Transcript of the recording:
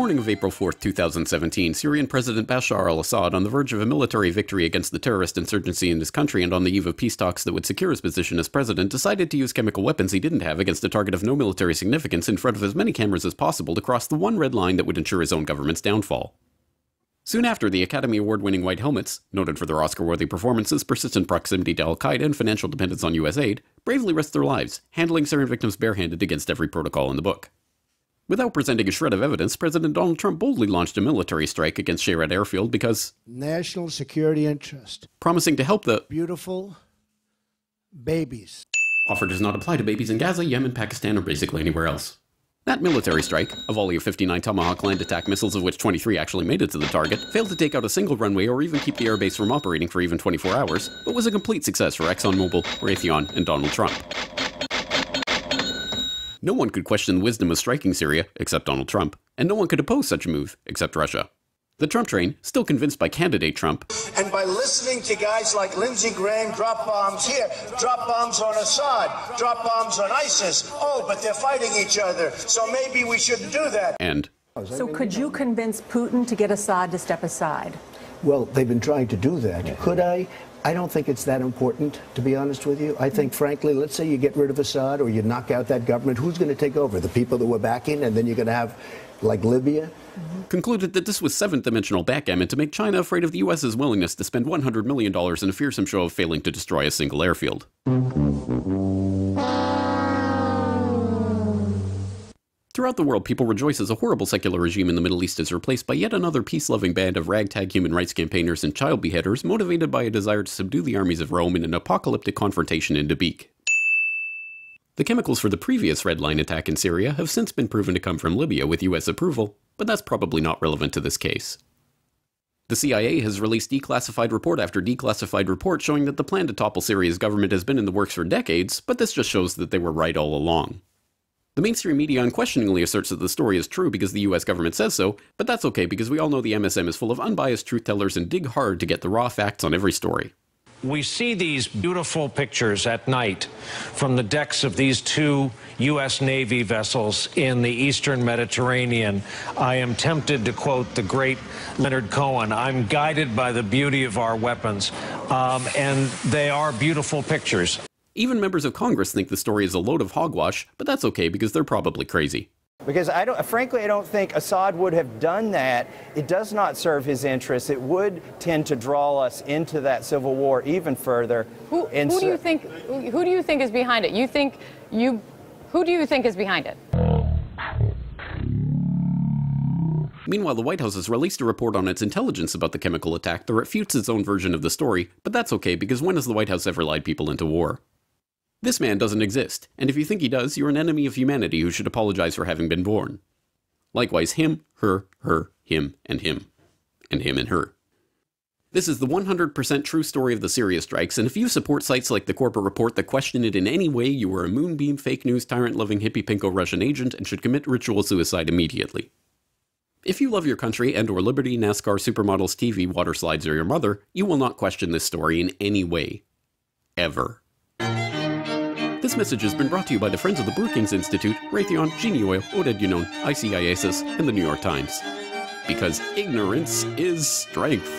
morning of April 4, 2017, Syrian President Bashar al-Assad, on the verge of a military victory against the terrorist insurgency in his country and on the eve of peace talks that would secure his position as president, decided to use chemical weapons he didn't have against a target of no military significance in front of as many cameras as possible to cross the one red line that would ensure his own government's downfall. Soon after, the Academy Award-winning White Helmets, noted for their Oscar-worthy performances, persistent proximity to al-Qaeda, and financial dependence on US aid, bravely risked their lives, handling Syrian victims barehanded against every protocol in the book. Without presenting a shred of evidence, President Donald Trump boldly launched a military strike against Syria Airfield because national security interest, promising to help the beautiful babies. Offer does not apply to babies in Gaza, Yemen, Pakistan, or basically anywhere else. That military strike, a volley of 59 Tomahawk land attack missiles of which 23 actually made it to the target, failed to take out a single runway or even keep the airbase from operating for even 24 hours, but was a complete success for ExxonMobil, Raytheon, and Donald Trump. No one could question the wisdom of striking Syria, except Donald Trump, and no one could oppose such a move, except Russia. The Trump train, still convinced by candidate Trump, and by listening to guys like Lindsey Graham drop bombs here, drop bombs on Assad, drop bombs on ISIS, oh, but they're fighting each other, so maybe we shouldn't do that. And so could you convince Putin to get Assad to step aside? Well, they've been trying to do that. Could I? I don't think it's that important, to be honest with you. I think, frankly, let's say you get rid of Assad or you knock out that government, who's going to take over? The people that we're backing, and then you're going to have, like, Libya? Concluded that this was seventh-dimensional backgammon to make China afraid of the U.S.'s willingness to spend $100 million in a fearsome show of failing to destroy a single airfield. Throughout the world, people rejoice as a horrible secular regime in the Middle East is replaced by yet another peace-loving band of ragtag human rights campaigners and child beheaders motivated by a desire to subdue the armies of Rome in an apocalyptic confrontation in Dabiq. The chemicals for the previous Red Line attack in Syria have since been proven to come from Libya with US approval, but that's probably not relevant to this case. The CIA has released declassified report after declassified report showing that the plan to topple Syria's government has been in the works for decades, but this just shows that they were right all along. The mainstream media unquestioningly asserts that the story is true because the US government says so, but that's okay because we all know the MSM is full of unbiased truth-tellers and dig hard to get the raw facts on every story. We see these beautiful pictures at night from the decks of these two U.S. Navy vessels in the eastern Mediterranean. I am tempted to quote the great Leonard Cohen, I'm guided by the beauty of our weapons, and they are beautiful pictures. Even members of Congress think the story is a load of hogwash, but that's okay because they're probably crazy. Because frankly, I don't think Assad would have done that. It does not serve his interests. It would tend to draw us into that civil war even further. Who do you think is behind it? Who do you think is behind it? Meanwhile, the White House has released a report on its intelligence about the chemical attack that refutes its own version of the story, but that's okay because when has the White House ever lied people into war? This man doesn't exist, and if you think he does, you're an enemy of humanity who should apologize for having been born. Likewise, him, her, him, and him and her. This is the 100% true story of the Syria strikes, and if you support sites like the Corporate Report that question it in any way, you are a moonbeam, fake news, tyrant-loving, hippie-pinko Russian agent and should commit ritual suicide immediately. If you love your country and/or liberty, NASCAR, supermodels, TV, water slides, or your mother, you will not question this story in any way. Ever. This message has been brought to you by the Friends of the Brookings Institute, Raytheon, Genie Oil, Oded Yunon, ICIASIS, and the New York Times. Because ignorance is strength.